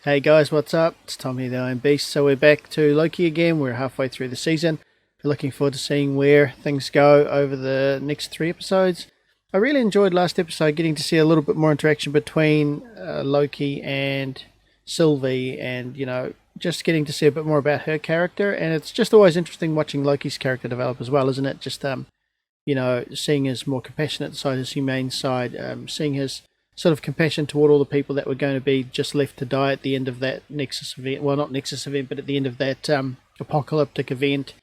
Hey guys, what's up? It's Tom here, the Iron Beast. So we're back to Loki again. We're halfway through the season. We're looking forward to seeing where things go over the next 3 episodes. I really enjoyed last episode, getting to see a little bit more interaction between Loki and Sylvie, and just getting to see a bit more about her character. And it's just always interesting watching Loki's character develop as well, isn't it? Just seeing his more compassionate side, his humane side, seeing his sort of compassion toward all the people that were going to be just left to die at the end of that Nexus event. Well, not Nexus event, but at the end of that apocalyptic event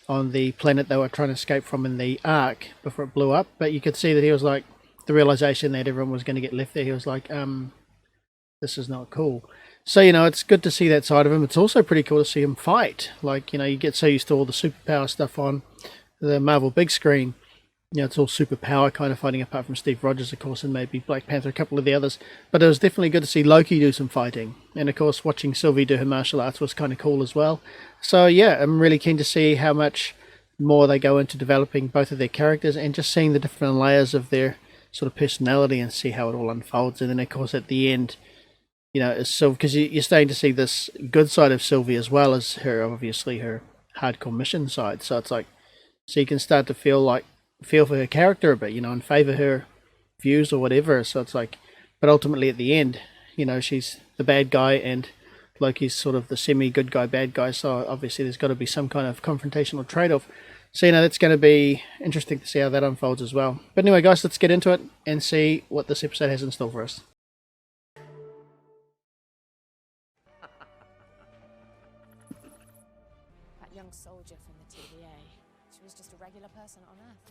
on the planet they were trying to escape from in the Ark before it blew up. But you could see that he was like, the realization that everyone was going to get left there, he was like, this is not cool. So, it's good to see that side of him. It's also pretty cool to see him fight. Like, you get so used to all the superpower stuff on the Marvel big screen. It's all superpower kind of fighting, apart from Steve Rogers, of course, and maybe Black Panther, a couple of the others. But it was definitely good to see Loki do some fighting. And, of course, watching Sylvie do her martial arts was kind of cool as well. So, yeah, I'm really keen to see how much more they go into developing both of their characters and just seeing the different layers of their sort of personality and see how it all unfolds. And then, of course, at the end, because you're starting to see this good side of Sylvie as well as her, obviously, her hardcore mission side. So it's like, so you can start to feel for her character a bit, and favour her views or whatever. So it's like, but ultimately at the end, she's the bad guy and Loki's sort of the semi-good guy, bad guy. So obviously there's got to be some kind of confrontational trade-off. So, that's going to be interesting to see how that unfolds as well. But anyway, guys, let's get into it and see what this episode has in store for us. That young soldier from the TVA. She was just a regular person on Earth.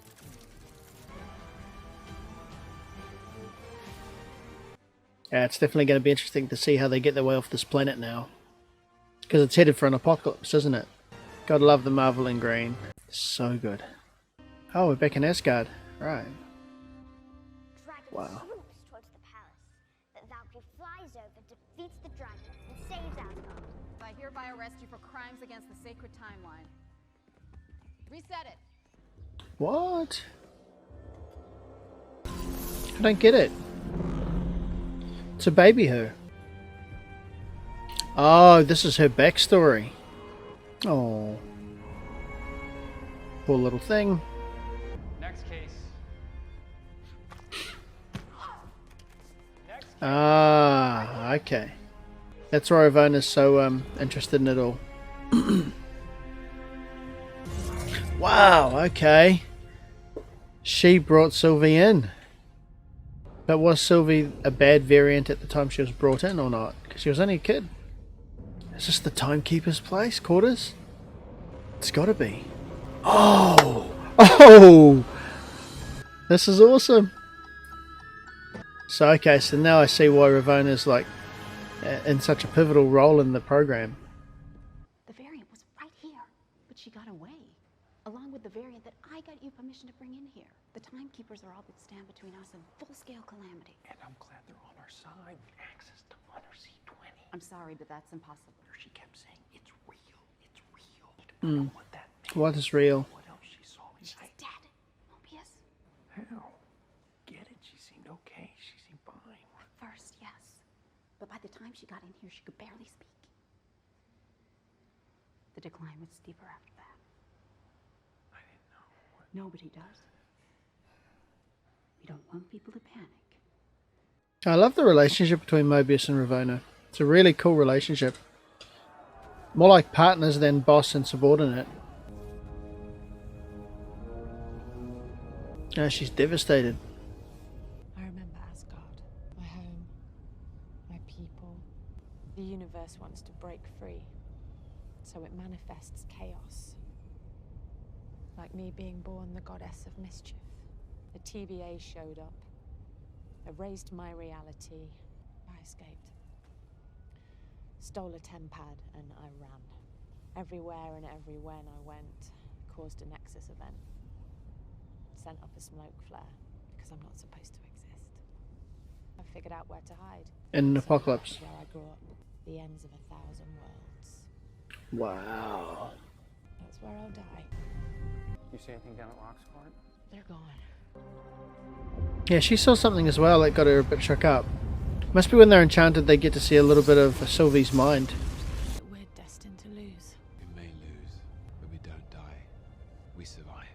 Yeah, it's definitely going to be interesting to see how they get their way off this planet now. Because it's headed for an apocalypse, isn't it? Gotta love the Marvel in green. So good. Oh, we're back in Asgard. Right. Wow. Swoops towards the palace, but Valkyrie flies over, defeats the dragon, and saves Asgard. I hereby arrest you for crimes against the sacred timeline. Reset it. What? I don't get it. It's a baby her. Oh, this is her backstory. Oh. Poor little thing. Next case. Ah, okay. That's why Ravona's so interested in it all. Wow, okay. She brought Sylvie in. But was Sylvie a bad variant at the time she was brought in or not? Because she was only a kid. Is this the timekeeper's place? Quarters? It's gotta be. Oh! Oh! This is awesome. So, okay, so now I see why Ravona's like in such a pivotal role in the program. The variant was right here, but she got away. Along with the variant that I got you permission to bring in here. The timekeepers are all that stand between us and full-scale calamity. And I'm glad they're on our side. Access to Mother C20. I'm sorry, but that's impossible. She kept saying, it's real. It's real. I don't know what that means. What is real? What else she saw She's inside? dead. Mobius. How? Get it? She seemed okay. She seemed fine. At first, yes. But by the time she got in here, she could barely speak. The decline was steeper after that. I didn't know. What? Nobody does. We don't want people to panic. I love the relationship between Mobius and Ravona. It's a really cool relationship. More like partners than boss and subordinate. Oh, she's devastated. I remember Asgard, my home, my people. The universe wants to break free, so it manifests chaos. Like me being born the goddess of mischief. The TVA showed up, erased my reality. I escaped. Stole a tempad and I ran. Everywhere and everywhere I went, caused a Nexus Event. Sent up a smoke flare, because I'm not supposed to exist. I figured out where to hide. In an So apocalypse. where I grew up, the ends of 1,000 worlds. Wow. That's where I'll die. You see anything down at Locksport? They're gone. Yeah, she saw something as well that got her a bit shook up. Must be when they're enchanted they get to see a little bit of Sylvie's mind. That we're destined to lose. We may lose, but we don't die. We survive.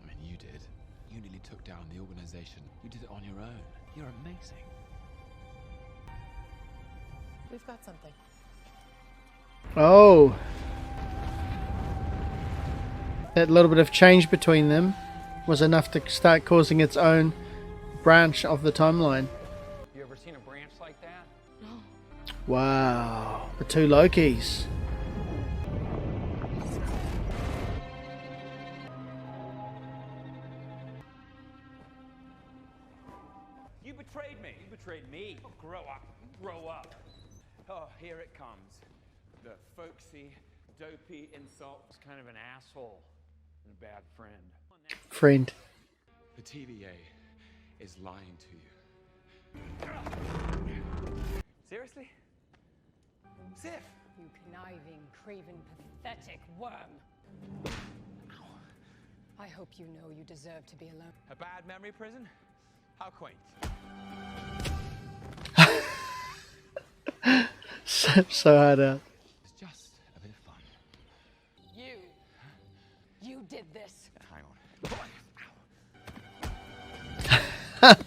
I mean, you did. You nearly took down the organization. You did it on your own. You're amazing. We've got something. Oh. That little bit of change between them was enough to start causing its own branch of the timeline. You ever seen a branch like that? Wow. The two Lokis. You betrayed me. You betrayed me. Oh, grow up. Grow up. Oh, here it comes. The folksy, dopey insult. Was kind of an asshole and a bad friend. Friend. The TVA is lying to you. Seriously? Sif! You conniving, craven, pathetic worm. I hope you know you deserve to be alone. A bad memory prison? How quaint. So hard out. It's just a bit of fun. You did this. Hang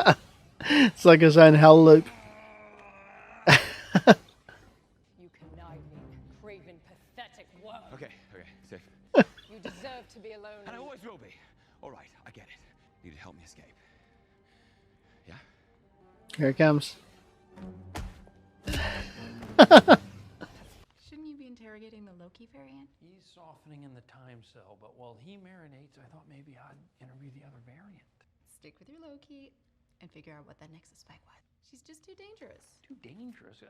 on. It's like his own hell loop. You conniving, craven, pathetic worm. Okay, Sif. You deserve to be alone. And I always will be. All right, I get it. You need to help me escape. Yeah? Here it comes. Shouldn't you be interrogating the Loki variant? He's softening in the time cell, but while he marinates, I thought maybe I'd interview the other variant. Stick with your Loki and figure out what that Nexus spec was. She's just too dangerous. Too dangerous.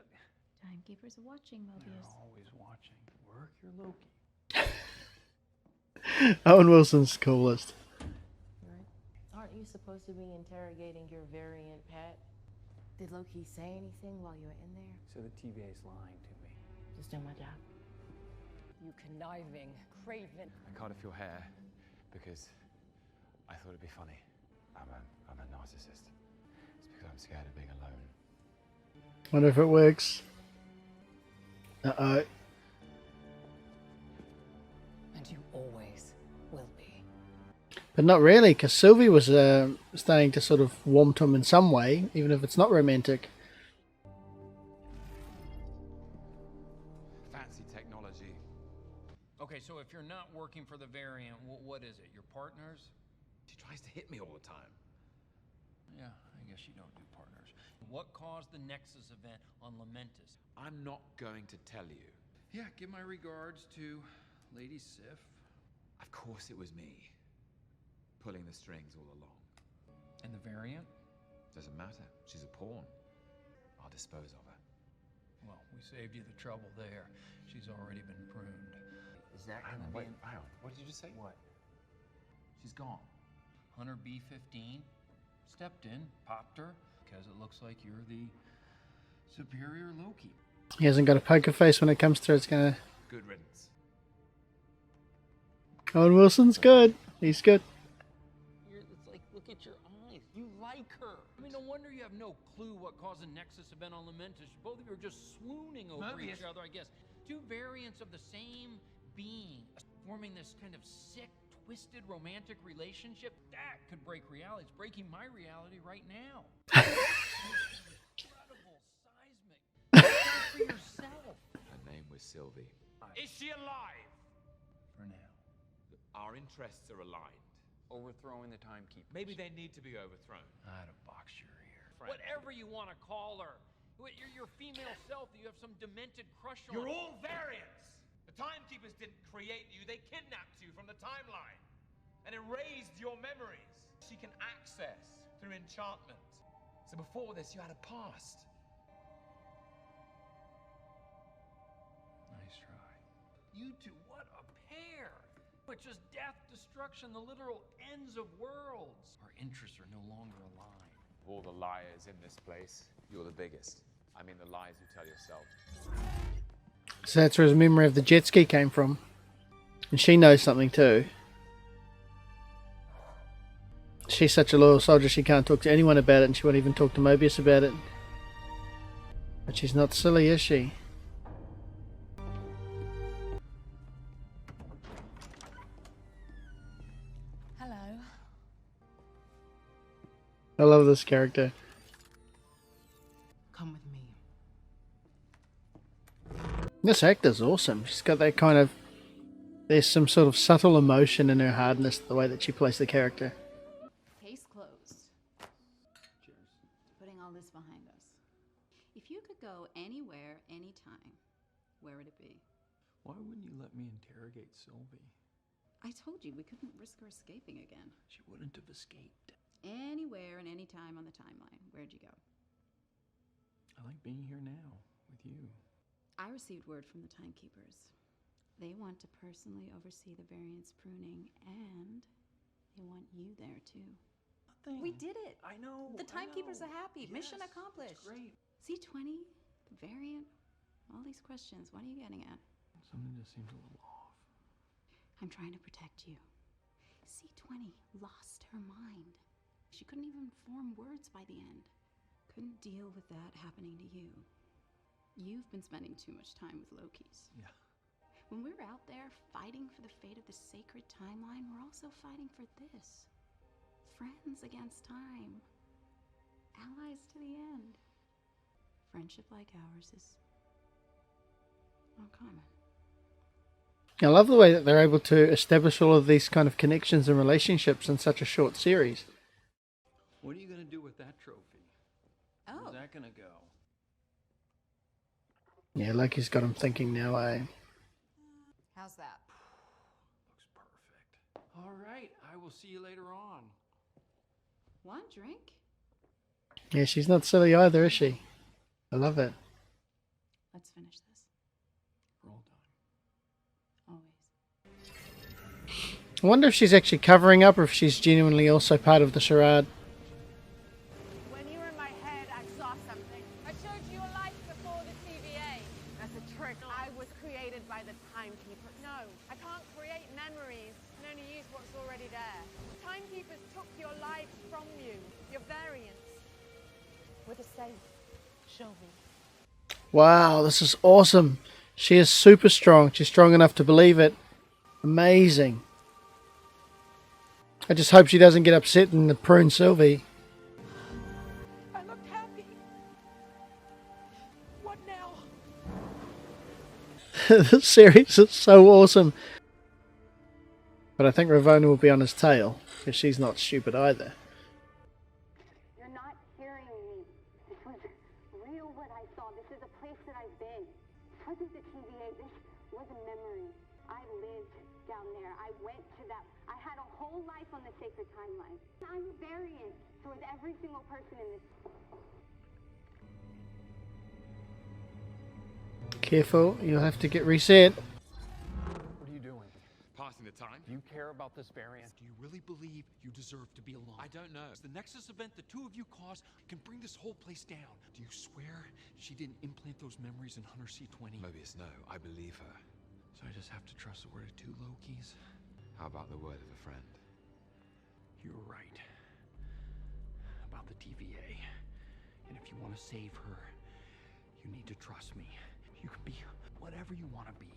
Timekeepers are watching, They're Mobius. always watching. Work your Loki. Owen Wilson's coolest. Right? Aren't you supposed to be interrogating your variant pet? Did Loki say anything while you were in there? So the TVA's lying to me. Just doing my job. You conniving, craven. I cut off your hair because I thought it'd be funny. I'm a narcissist. It's because I'm scared of being alone. Wonder if it works. Uh-oh. And you always will be. But not really, because Sylvie was starting to sort of warm to him in some way, even if it's not romantic. Fancy technology. Okay, so if you're not working for the variant, what is it? Your partners? She tries to hit me all the time. Yeah, I guess you don't do partners. What caused the Nexus event on Lamentus? I'm not going to tell you. Yeah, give my regards to Lady Sif. Of course it was me. Pulling the strings all along. And the variant? Doesn't matter. She's a pawn. I'll dispose of her. Well, we saved you the trouble there. She's already been pruned. Is that gonna be... Hang on. What did you just say? What? She's gone. Hunter B-15 stepped in, popped her, because it looks like you're the superior Loki. He hasn't got a poker face when it comes to it's gonna... Good riddance. Owen Wilson's good. He's good. It's like, look at your eyes. You like her. I mean, no wonder you have no clue what caused the Nexus event on Lamentus. Both of you are just swooning over each other, I guess. Two variants of the same being, forming this kind of sick, twisted romantic relationship. That could break reality. It's breaking my reality right now. Incredible, seismic. Look out for yourself. Her name was Sylvie. Is she alive? For now. Our interests are aligned. Overthrowing the timekeeper. Maybe they need to be overthrown. I had a box your ear. Whatever you want to call her. You're your female self that you have some demented crush on. You're all variants! The timekeepers didn't create you, they kidnapped you from the timeline and erased your memories. She can access through enchantment. So before this, you had a past. Nice try. You two, what a pair! Which is death, destruction, the literal ends of worlds. Our interests are no longer aligned. Of all the liars in this place, you're the biggest. I mean the lies you tell yourself. So that's where his memory of the jet ski came from. And she knows something too. She's such a loyal soldier she can't talk to anyone about it, and she won't even talk to Mobius about it. But she's not silly, is she? Hello. I love this character. Come with me. This actor's awesome. She's got that kind of... There's some sort of subtle emotion in her hardness, the way that she plays the character. Case closed. Cheers. Putting all this behind us. If you could go anywhere, anytime, where would it be? Why wouldn't you let me interrogate Sylvie? I told you we couldn't risk her escaping again. She wouldn't have escaped. Anywhere and anytime on the timeline. Where'd you go? I like being here now with you. I received word from the timekeepers. They want to personally oversee the variant's pruning, and they want you there too. Nothing. We did it! I know. The timekeepers are happy. Yes, Mission accomplished. That's great. C20, the variant, all these questions. What are you getting at? Something just seems a little off. I'm trying to protect you. C20 lost her mind. She couldn't even form words by the end. Couldn't deal with that happening to you. You've been spending too much time with Loki's. Yeah. When we're out there fighting for the fate of the sacred timeline, we're also fighting for this. Friends against time. Allies to the end. Friendship like ours is uncommon. I love the way that they're able to establish all of these kind of connections and relationships in such a short series. What are you going to do with that trophy? Oh. Where's that going to go? Yeah, Loki's got him thinking now, eh? How's that? Looks perfect. All right, I will see you later on. One drink? Yeah, she's not silly either, is she? I love it. Let's finish this. Roll time. Always. I wonder if she's actually covering up or if she's genuinely also part of the charade. When you were in my head, I saw something. I showed you a life before the TVA. That's a trick. I was created by the timekeeper. No, I can't create memories. I can only use what's already there. Timekeepers took your lives from you, your variants. With a safe. Show me. Wow, this is awesome. She is super strong. She's strong enough to believe it. Amazing. I just hope she doesn't get upset and prune Sylvie. I looked happy. What now? This series is so awesome. But I think Ravonna will be on his tail, because she's not stupid either. You're not hearing me. This was real what I saw. This is a place that I've been. This wasn't the TVA. This was a memory. I lived down there. I went to that. I had a whole life on the sacred timeline. I'm a variant. So is every single person in this. Careful, you'll have to get reset. What are you doing? Passing the time? Do you care about this variant? Do you really believe you deserve to be alone? I don't know. The Nexus Event the two of you caused can bring this whole place down. Do you swear she didn't implant those memories in Hunter C20? Mobius, no. I believe her. So I just have to trust the word of two Lokis? How about the word of a friend? You're right. About the TVA. And if you want to save her, you need to trust me. You can be whatever you want to be.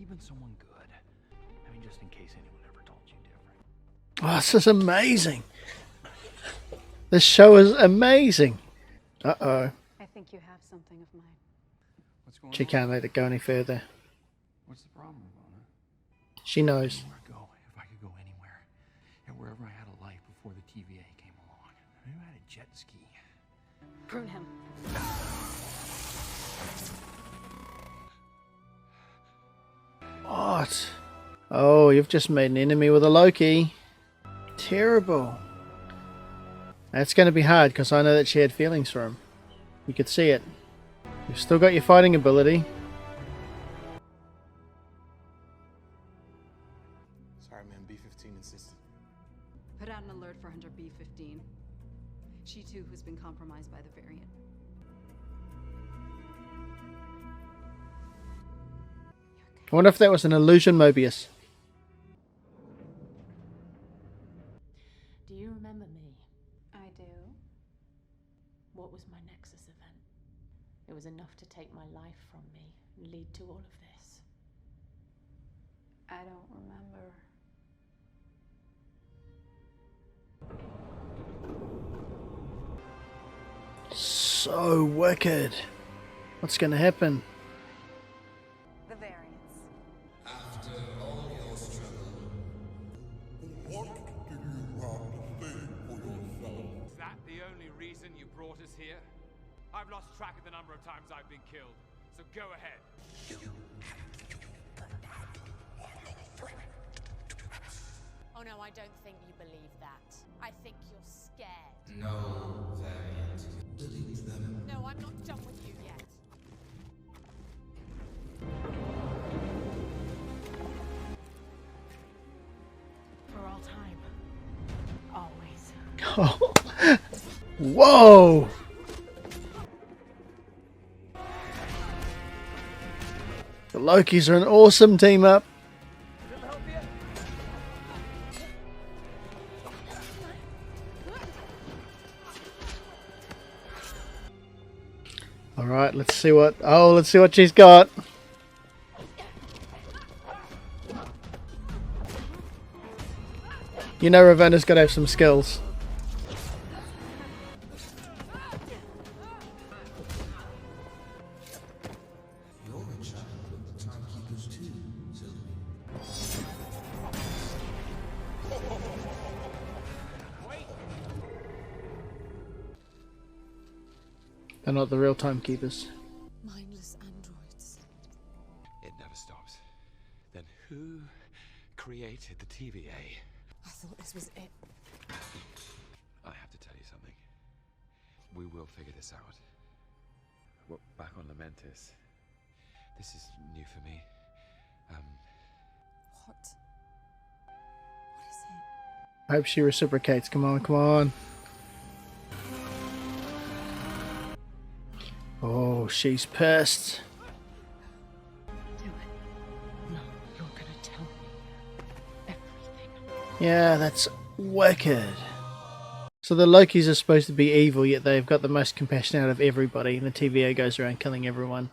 Even someone good. I mean, just in case anyone ever told you different. Oh, this is amazing. This show is amazing. Uh-oh. I think you have something of mine. What's going She on? can't let it go any further. What's the problem, Ravonna? She knows. Where I'd go if I could go anywhere. And wherever I had a life before the TVA came along. Maybe I had a jet ski. Prune him. What? Oh, you've just made an enemy with a Loki. Terrible. That's going to be hard because I know that she had feelings for him. You could see it. You've still got your fighting ability. Sorry, man. B-15 insisted. Put out an alert for Hunter B-15. She too has been compromised by the variant. I wonder if that was an illusion, Mobius. Do you remember me? I do. What was my Nexus event? It was enough to take my life from me and lead to all of this. I don't remember. So wicked. What's going to happen? The variants. After all your struggle, what do you have to say for yourself? Is that the only reason you brought us here? I've lost track of the number of times I've been killed, so go ahead. Oh no, I don't think you believe that. I think you're scared. No, variant. Delete them. No, I'm not done with you yet. For all time. Always. Whoa! The Lokis are an awesome team up. Alright, let's see what she's got. You know Ravona's got to have some skills. You're a child of the timekeepers too, Sylvie. They're not the real timekeepers. Mindless androids. It never stops. Then who created the TVA? I thought this was it. I have to tell you something. We will figure this out. Well, back on Lamentis. This is new for me. What? What is it? I hope she reciprocates. Come on, come on. Oh, she's pissed. Do it. No, you're gonna tell me everything. Yeah, that's wicked. So the Lokis are supposed to be evil, yet they've got the most compassion out of everybody, and the TVA goes around killing everyone.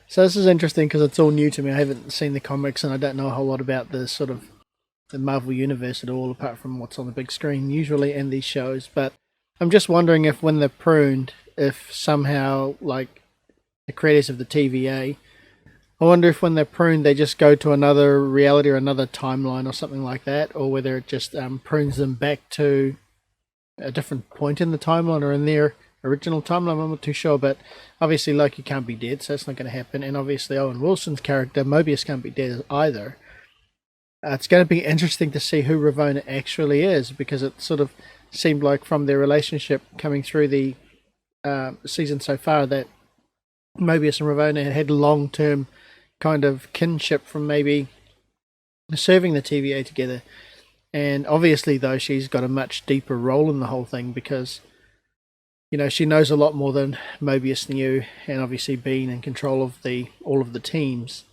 So this is interesting because it's all new to me. I haven't seen the comics and I don't know a whole lot about the sort of the Marvel Universe at all, apart from what's on the big screen usually in these shows. But I'm just wondering if when they're pruned, if somehow, like, the creators of the TVA, I wonder if when they're pruned they just go to another reality or another timeline or something like that, or whether it just prunes them back to a different point in the timeline or in their original timeline. I'm not too sure, but obviously Loki can't be dead, so that's not going to happen, and obviously Owen Wilson's character, Mobius, can't be dead either. It's going to be interesting to see who Ravonna actually is, because it sort of seemed like from their relationship coming through the season so far that Mobius and Ravonna had long-term kind of kinship from maybe serving the TVA together. And obviously, though, she's got a much deeper role in the whole thing because, you know, she knows a lot more than Mobius knew, and obviously being in control of all of the teams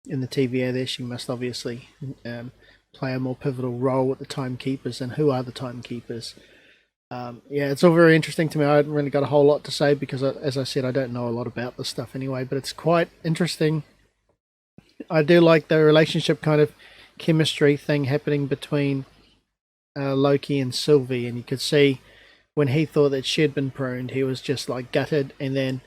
in the TVA there, she must obviously play a more pivotal role with the Timekeepers. And who are the Timekeepers? Yeah, it's all very interesting to me. I haven't really got a whole lot to say because, as I said, I don't know a lot about this stuff anyway, but it's quite interesting. I do like the relationship kind of chemistry thing happening between Loki and Sylvie, and you could see when he thought that she had been pruned, he was just like gutted, and then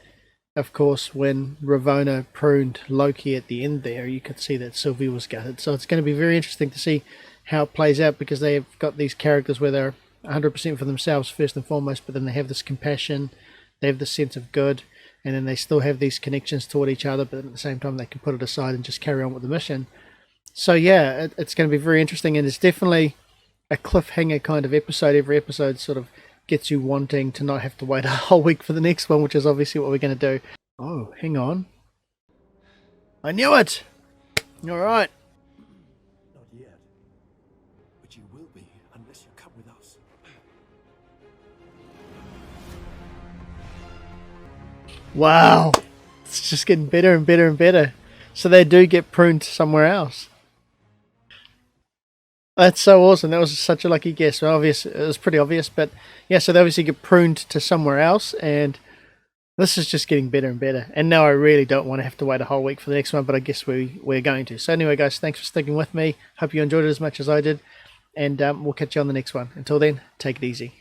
of course when Ravonna pruned Loki at the end there, you could see that Sylvie was gutted. So it's going to be very interesting to see how it plays out, because they've got these characters where they're 100% for themselves first and foremost, but then they have this compassion, they have this sense of good, and then they still have these connections toward each other, but at the same time they can put it aside and just carry on with the mission. So yeah, it's going to be very interesting, and it's definitely a cliffhanger kind of episode. Every episode sort of gets you wanting to not have to wait a whole week for the next one, which is obviously what we're going to do. Oh, hang on. I knew it! Alright. Not yet. But you will be unless you come with us. Wow. It's just getting better and better and better. So they do get pruned somewhere else. That's so awesome. That was such a lucky guess. Well, obvious, it was pretty obvious, but yeah, so they obviously get pruned to somewhere else, and this is just getting better and better. And now I really don't want to have to wait a whole week for the next one, but I guess we're going to. So anyway, guys, thanks for sticking with me. Hope you enjoyed it as much as I did, and we'll catch you on the next one. Until then, take it easy.